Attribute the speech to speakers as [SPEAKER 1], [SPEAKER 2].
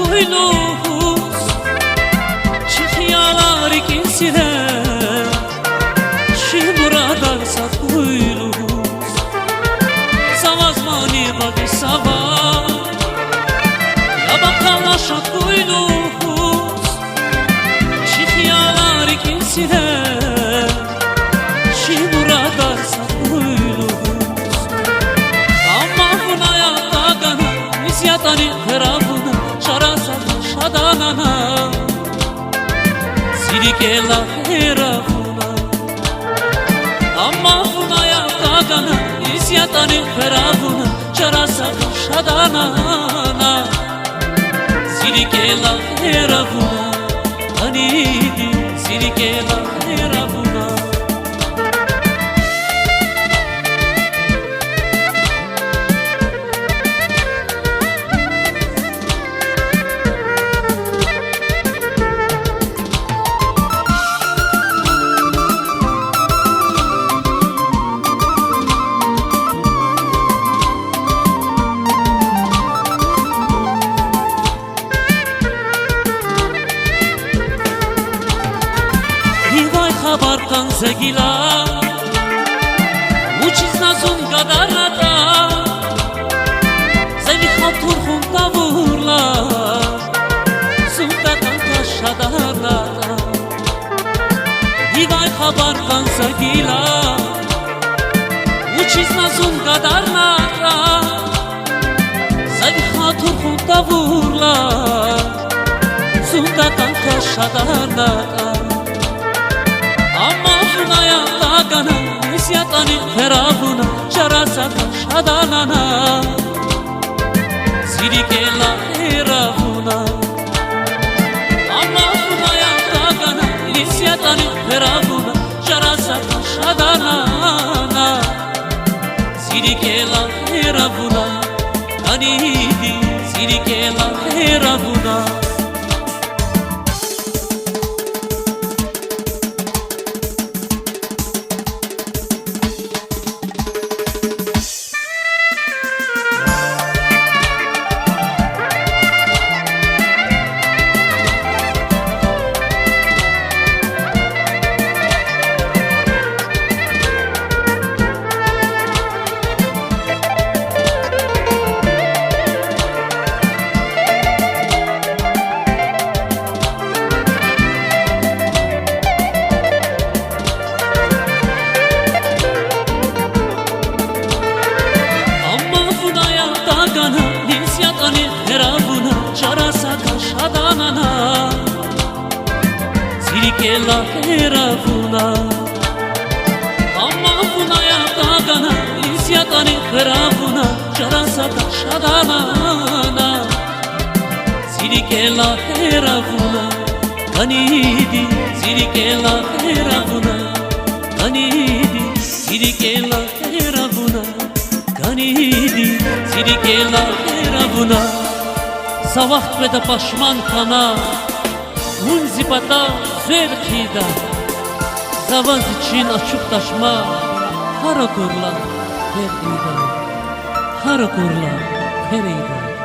[SPEAKER 1] kuyluz Çikiyalar ikisine Şimuradan sat kuyluz Savazmani bagi sava Ya bakalaşa kuyluz Çikiyalar ikisine Şimuradan sat kuyluz Amma buna yatagana Misyatani kırabuna Şarasa şadanana Sirikela heravuna Amma buna yatagana Misyatani kırabuna Şarasa şadanana Sirikela heravuna Anidi sirikela heravuna Habarkan zegila Uçiz nazun gadarnata Zemi hatur hunta vurla Sunta kanka şadarnata Hivay habarkan zegila Uçiz nazun gadarnata Zemi hatur hunta vurla Sunta kanka şadarnata Amma buna yatagana Misyatani feravuna Şarasaka şadanana Sirikela heravuna Amma buna yatagana Misyatani feravuna Şarasaka şadanana Sirikela heravuna Kanidi sirikela heravuna Nisyatani heravuna Şarasaka şadanana Sirikela heravuna Amma buna yatagana Nisyatani heravuna Şarasaka şadanana Sirikela heravuna Kanidi sirikela heravuna Kanidi sirikela heravuna Kanidi sirikela heravuna Savaht veda paşman kana Munzipata zerkida Zavaz için açık taşma Hara kurla herida Hara kurla herida